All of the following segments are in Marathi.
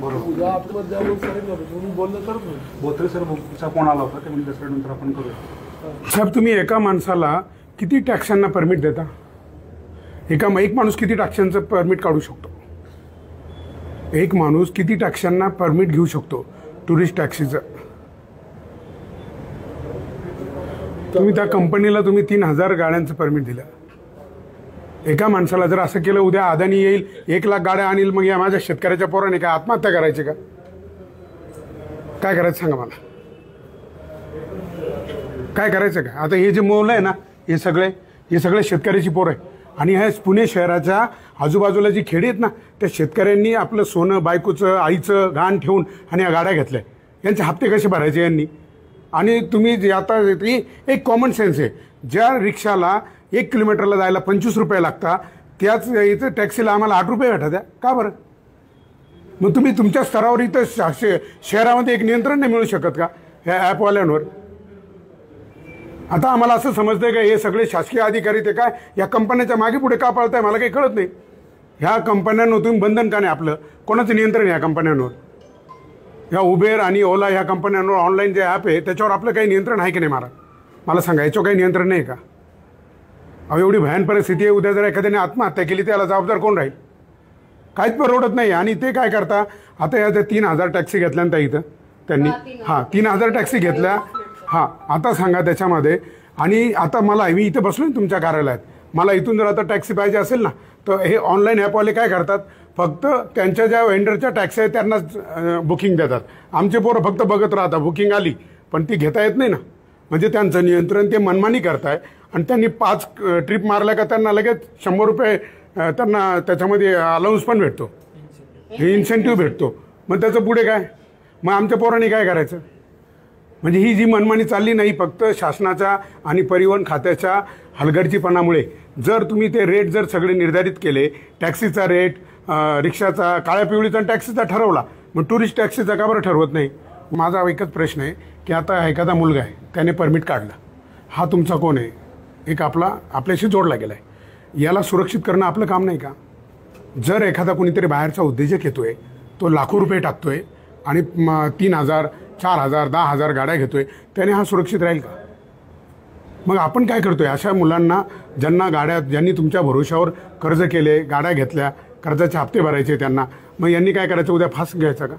बरोबर उद्या आपल्यामध्ये ज्यावेळेस करेल तुम्ही बोललं तर बोत्रे सर फोन आला होता ते म्हणजे दसऱ्यानंतर आपण करूया. साहेब तुम्ही एका माणसाला किती टॅक्सांना परमिट देता? एक माणूस किती टॅक्सांचं परमिट काढू शकतो? एक माणूस किती टॅक्सांना परमिट घेऊ शकतो टुरिस्ट टॅक्सीचं? तुम्ही त्या कंपनीला तुम्ही 3000 गाड्यांचं परमिट दिलं. एका माणसाला जर असं केलं उद्या अदानी येईल 1 लाख गाड्या आणील मग या माझ्या शेतकऱ्याच्या पोराने काय आत्महत्या करायची का? काय करायचं सांगा मला, काय करायचं का? आता हे जे मोल आहे ना हे सगळे शेतकऱ्याची पोरं आहे आणि ह्या पुणे शहराच्या आजूबाजूला जी खेडी आहेत ना त्या शेतकऱ्यांनी आपलं सोनं बायकोचं आईचं घाण ठेवून आणि या गाड्या घेतल्या. यांचे हप्ते कसे भरायचे यांनी? आणि तुम्ही जे आता एक कॉमन सेन्स आहे, ज्या रिक्षाला 1 किलोमीटरला जायला 25 रुपये लागतात त्याच इथं टॅक्सीला आम्हाला 8 रुपये भेटत आहे. का बरं? मग तुम्ही तुमच्या स्तरावर इथं शहरामध्ये एक नियंत्रण नाही मिळू शकत का ह्या ॲपवाल्यांवर? आता आम्हाला असं समजतंय का हे सगळे शासकीय अधिकारी ते काय या कंपन्याच्या मागे पुढे का पाळताय मला काही कळत नाही. ह्या कंपन्यांवर तुम्ही बंधन का नाही आपलं? कोणाचं नियंत्रण या कंपन्यांवर? ह्या उबेर आणि ओला ह्या कंपन्यांवर ऑनलाईन जे ॲप आहे त्याच्यावर आपलं काही नियंत्रण आहे की नाही? मला सांगा याच्यावर काही नियंत्रण नाही का? अहो एवढी भयान परिस्थिती आहे, उद्या जर एखाद्याने आत्महत्या केली त्याला जबाबदार कोण राहील? काहीच परवडत नाही. आणि ते काय करता आता या 3000 टॅक्सी घेतल्यानंतर इथं त्यांनी 3000 टॅक्सी घेतल्या. आता सांगा त्याच्यामध्ये आणि आता मी इथं बसलो ना तुमच्या कार्यालयात, मला इथून जर आता टॅक्सी पाहिजे असेल ना तर हे ऑनलाईन ॲपवाले काय करतात फक्त त्यांच्या ज्या वेंडरच्या टॅक्सी आहेत त्यांनाच बुकिंग देतात. आमचे पोरं फक्त बघत राहतात बुकिंग आली पण ती घेता येत नाही ना. म्हणजे त्यांचं नियंत्रण ते मनमानी करताय आणि त्यांनी 5 ट्रिप मारल्या का त्यांना लगेच 100 रुपये त्यांना त्याच्यामध्ये अलाउन्स पण भेटतो, हे इन्सेंटिव्ह भेटतो. मग त्याचं पुढे काय? मग आमच्या पोरांनी काय करायचं? म्हणजे ही जी मनमानी चालली नाही फक्त शासनाच्या आणि परिवहन खात्याच्या हलगर्जीपणामुळे. जर तुम्ही ते रेट जर सगळे निर्धारित केले, टॅक्सीचा रेट रिक्षाचा काळ्या पिवळीचा टॅक्सीचा ठरवला, मग टुरिस्ट टॅक्सीचा का बरं ठरवत नाही? माझा एकच प्रश्न आहे की आता एखादा मुलगा आहे त्याने परमिट काढलं, हा तुमचा कोण आहे? एक आपल्याशी जोडला गेला आहे, याला सुरक्षित करणं आपलं काम नाही का? जर एखादा कोणीतरी बाहेरचा उद्योजक येतोय तो लाखो रुपये टाकतोय आणि 3000 4000 10,000 गाड्या घेतोय, त्याने हा सुरक्षित राहील का? मग आपण काय करतोय अशा मुलांना ज्यांनी तुमच्या भरोशावर कर्ज केले, गाड्या घेतल्या, कर्जाचे हप्ते भरायचे त्यांना, मग यांनी काय करायचं? उद्या फास घ्यायचा का?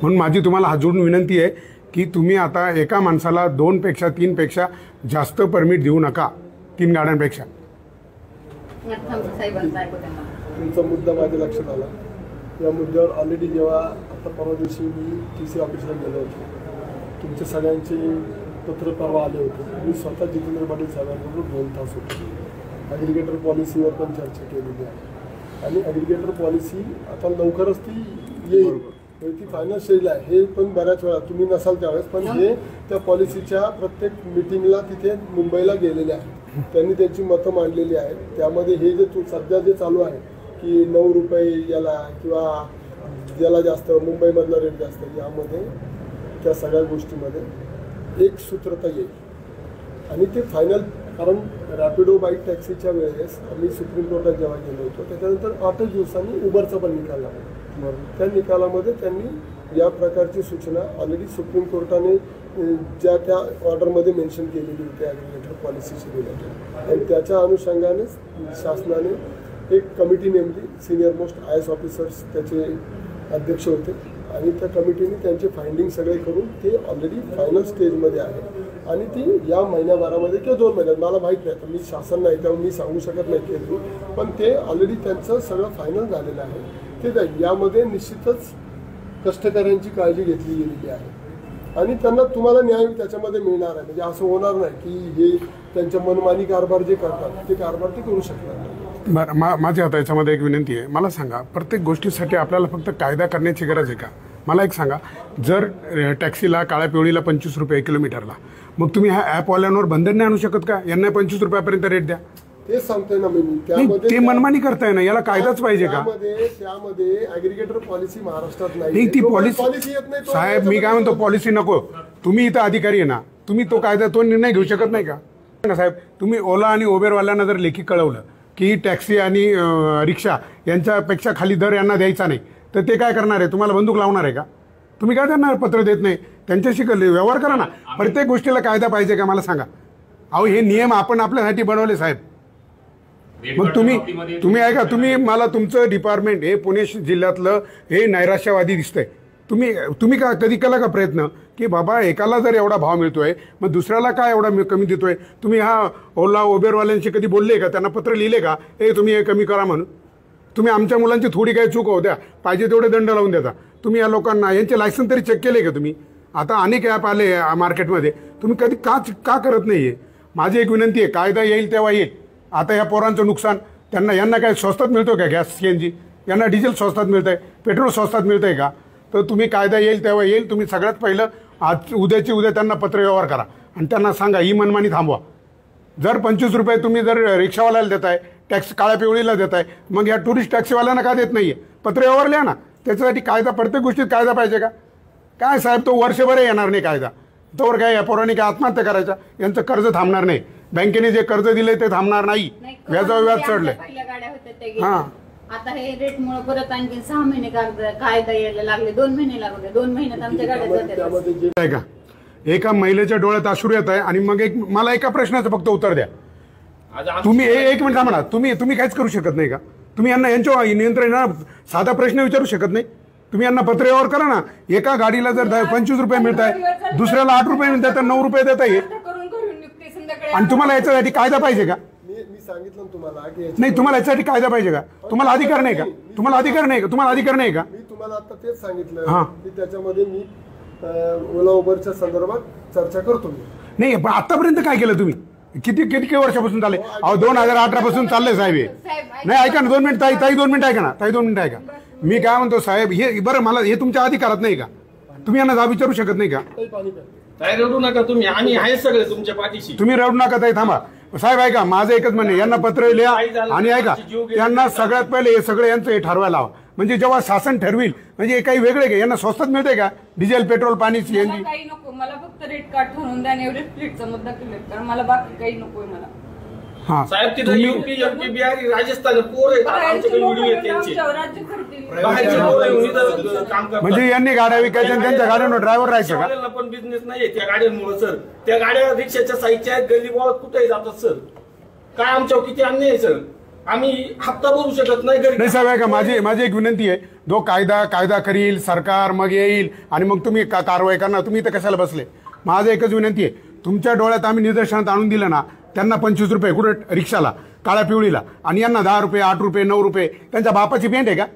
म्हणून माझी तुम्हाला हात जोडून विनंती आहे की तुम्ही आता एका माणसाला 2 पेक्षा 3 पेक्षा जास्त परमिट देऊ नका, 3 गाड्यांपेक्षा. तुमचा मुद्दा माझ्या लक्षात आला. या मुद्द्यावर ऑलरेडी जेव्हा आता परवा दिवशी मी TC ऑफिसला गेलो होतो, तुमच्या सगळ्यांचे पत्र परवा आले होते. मी स्वतः जितेंद्र पाटील साहेबांबरोबर 2 तास होतो. ॲग्रिगेटर पॉलिसीवर पण चर्चा केलेली आहे आणि ॲग्रिगेटर पॉलिसी आता लवकरच ती येईल, ती फायनल स्टेजला आहे. हे पण बऱ्याच वेळा तुम्ही नसाल त्यावेळेस पण हे त्या पॉलिसीच्या प्रत्येक मिटिंगला तिथे मुंबईला गेलेले आहेत, त्यांनी त्यांची मतं मांडलेली आहेत. त्यामध्ये हे जे सध्या जे चालू आहे की 9 रुपये याला किंवा ज्याला जास्त मुंबईमधला रेट जास्त, यामध्ये त्या सगळ्या गोष्टीमध्ये एक सूत्रता येईल आणि ते फायनल. कारण रॅपिडो बाईक टॅक्सीच्या वेळेस आम्ही सुप्रीम कोर्टात जेव्हा गेलो होतो त्याच्यानंतर 8 दिवसांनी उबरचा पण निकाल लागला. त्या निकालामध्ये त्यांनी या प्रकारची सूचना ऑलरेडी सुप्रीम कोर्टाने ज्या त्या ऑर्डरमध्ये मेन्शन केलेली होती ॲग्रिगेटर पॉलिसीशी रिलेटेड, आणि त्याच्या अनुषंगाने शासनाने एक कमिटी नेमली. सिनियर मोस्ट IAS ऑफिसर्स त्याचे अध्यक्ष होते आणि त्या कमिटीने त्यांचे फाइंडिंग सगळे करून ते ऑलरेडी फायनल स्टेजमध्ये आहे आणि ती या महिन्याभरामध्ये किंवा 2 महिन्यात, मला माहीत नाही, तर मी शासन नाही त्यामुळे मी सांगू शकत नाही की, पण ते ऑलरेडी त्यांचं सगळं फायनल झालेलं आहे. ते जाईल. यामध्ये निश्चितच कष्टकऱ्यांची काळजी घेतली गेलेली आहे आणि त्यांना तुम्हाला न्याय त्याच्यामध्ये मिळणार आहे. म्हणजे असं होणार नाही की हे त्यांच्या मनमानी कारभार जे करतात ते कारभार ते करू शकणार नाही. बरं, माझी आता याच्यामध्ये एक विनंती आहे. मला सांगा प्रत्येक गोष्टीसाठी आपल्याला फक्त कायदा करण्याची गरज आहे का? मला एक सांगा, जर टॅक्सीला काळ्या पिवळीला 25 रुपये किलोमीटरला, मग तुम्ही ह्या ॲपवाल्यांवर बंधन नाही आणू शकत का? यांना 25 रुपयापर्यंत रेट द्या. ते सांगतोय ना मी. त्यामध्ये ते मनमानी करताय ना, याला कायदाच पाहिजे का? त्यामध्ये ॲग्रिगेटर पॉलिसी महाराष्ट्रात नाही. ती पॉलिसी साहेब मी काय म्हणतो, पॉलिसी नको. तुम्ही इथं अधिकारी आहे ना, तुम्ही तो कायदा तो निर्णय घेऊ शकत नाही का? साहेब तुम्ही ओला आणि उबेरवाल्यांना जर लेखी कळवलं की टॅक्सी आणि रिक्षा यांच्यापेक्षा खाली दर यांना द्यायचा नाही, तर ते काय करणार आहे, तुम्हाला बंदूक लावणार आहे का? तुम्ही काय त्यांना पत्र देत नाही, त्यांच्याशी व्यवहार करा ना. प्रत्येक गोष्टीला कायदा पाहिजे का मला सांगा? अहो हे नियम आपण आपल्यासाठी बनवले साहेब. मग तुम्ही ऐका, तुम्ही मला तुमचं डिपार्टमेंट हे पुणे जिल्ह्यातलं हे नैराश्यवादी दिसतंय. तुम्ही का कधी केला का प्रयत्न की बाबा एकाला जर एवढा भाव मिळतोय मग दुसऱ्याला काय एवढा कमी देतोय? तुम्ही हा ओला उबेरवाल्यांशी कधी बोलले का? त्यांना पत्र लिहिले का हे तुम्ही हे कमी करा म्हणून? तुम्ही आमच्या मुलांची थोडी काही चूक होऊ द्या, पाहिजे तेवढे दंड लावून देता. तुम्ही या लोकांना यांचे लायसन तरी चेक केले का तुम्ही? आता अनेक ॲप आले मार्केटमध्ये, तुम्ही कधी का करत नाही आहे? माझी एक विनंती आहे, कायदा येईल तेव्हा येईल. आता या पोरांचं नुकसान, यांना काय स्वस्तात मिळतो का गॅस CNG? यांना डिझेल स्वस्तात मिळतं आहे, पेट्रोल स्वस्तात मिळतं आहे का? तर तुम्ही कायदा येईल तेव्हा येईल. तुम्ही सगळ्यात पहिलं आज उद्याची उद्या त्यांना पत्रव्यवहार करा आणि त्यांना सांगा ही मनमानी थांबवा. जर 25 रुपये तुम्ही जर रिक्षावाल्याला देताय, टॅक्स काळ्या पिवळीला देताय, मग या टुरिस्ट टॅक्सीवाल्यांना का देत नाही आहे? पत्रव्यवहार लिहा ना. त्याच्यासाठी कायदा, प्रत्येक गोष्टीत कायदा पाहिजे का? काय साहेब, तो वर्षभर येणार नाही कायदा. तोवर काय या पोरांनी काय आत्महत्या करायच्या? यांचं कर्ज थांबणार नाही, बँकेने जे कर्ज दिले ते थांबणार नाही, व्याजावर व्याज चढले. हां, आता हे रेटमुळे परत आणखी 6 महिने कायदा यायला लागले. 2 महिने लागले. 2 महिन्यात आमच्या गाड्या जातात. आहे का? एका महिलेच्या डोळ्यात अश्रू येत आहे आणि मग मला एका प्रश्नाचं फक्त उत्तर द्या. तुम्ही एक मिनिट थांबा ना. तुम्ही काहीच करू शकत नाही का? तुम्ही यांच्या नियंत्रण साधा प्रश्न विचारू शकत नाही? तुम्ही यांना पत्रव्यवहार करा ना. एका गाडीला जर 25 रुपये मिळत आहे, दुसऱ्याला 8 रुपये मिळतात, तर 9 रुपये देता येईल. आणि तुम्हाला याच्यासाठी कायदा पाहिजे का? मी सांगितलं तुम्हाला की नाही, तुम्हाला याच्यासाठी कायदा पाहिजे का? तुम्हाला अधिकार नाही का? तुम्हाला अधिकार नाही का? मी तुम्हाला आता तेच सांगितलं की त्याच्यामध्ये मी ओला उबरच्या संदर्भात चर्चा करतो. नाही, पण आतापर्यंत काय केलं तुम्ही? किती वर्षापासून चालले? अहो 2018 पासून चाललंय साहेब हे. नाही, ऐका ना 2 मिनिट ताई 2 मिनिट ऐका ना ताई, 2 मिनिट ऐका. मी काय म्हणतो साहेब, हे बरं, मला हे तुमच्या अधिकारात नाही का? तुम्ही यांना जाब विचारू शकत नाही का? काय रडू नका तुम्ही, आम्ही आहे सगळे तुमच्या पाठीशी. तुम्ही रडू नका ताई, थांबा साहेब. ऐका, माझं एकच म्हणणं, यांना पत्र लिहा आणि ऐका, त्यांना सगळ्यात पहिले हे सगळं यांचं हे ठरवायला हवं. म्हणजे जेव्हा शासन ठरविल, म्हणजे काही वेगळे का? यांना स्वस्तात मिळते का डिझेल, पेट्रोल, पाणी, CNG? काही नको मला, फक्त रेट कार्ड ठरवून द्या. एवढे फ्लीटचा मुद्दा केला, कारण मला बाकी काही नकोय मला. हा साहेब, तिथं UP, MP, बिहारी, राजस्थान पोर आहेत, आमच्याकडे व्हिडिओ आहेत त्यांचे. बाहेरचे पोरं येऊन इथं काम करतात. म्हणजे यांनी गाड्या विकायच्या आणि त्यांच्या गाड्यांवर ड्रायव्हर राहायचं का? पण बिझनेस नाहीये त्या गाड्यांमुळे सर. त्या गाड्या रिक्षाच्या साईडच्या आहेत, गल्ली बोळात कुठेही जातात सर. काय आमच्यावर किती अन्याय आहे सर. आम्ही हप्ता भरू शकत नाही घरी. नाही साहेब, ऐका, माझी एक विनंती आहे. जो कायदा करील सरकार, मग येईल आणि मग तुम्ही कारवाई करणार. तुम्ही इथं कशाला बसले? माझं एकच विनंती आहे, तुमच्या डोळ्यात आम्ही निदर्शनात आणून दिलं ना, त्यांना 25 रुपये कुठे रिक्षाला, काळ्या पिवळीला, आणि यांना 10 रुपये, 8 रुपये, 9 रुपये, त्यांच्या बापाची पेंट आहे का?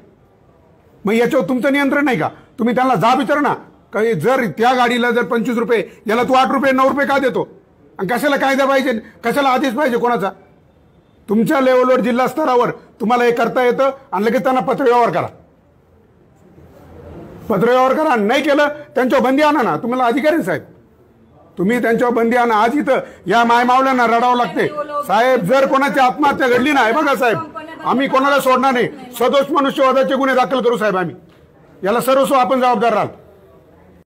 मग याच्यावर तुमचं नियंत्रण नाही का? तुम्ही त्यांना जाब विचारा ना, काही जर त्या गाडीला जर 25 रुपये, याला तू 8 रुपये, 9 रुपये का देतो? आणि कशाला कायदा पाहिजे? कशाला आदेश पाहिजे कोणाचा? तुमच्या लेवलवर, जिल्हा स्तरावर तुम्हाला हे करता येतं आणि लगेच त्यांना पत्रव्यवहार करा. पत्रव्यवहार करा. नाही केलं त्यांच्यावर बंदी आणा ना. तुम्हाला अधिकार आहे साहेब, तुम्ही त्यांच्यावर बंदी आणा. आज इथं या मायमावल्यांना रडावं लागते साहेब. जर कोणाची आत्महत्या घडली ना, हे बघा साहेब, आम्ही कोणाला सोडणार नाही. सदोष मनुष्यवधाचे गुन्हे दाखल करू साहेब आम्ही. याला सर्वस्व आपण जबाबदार राहाल.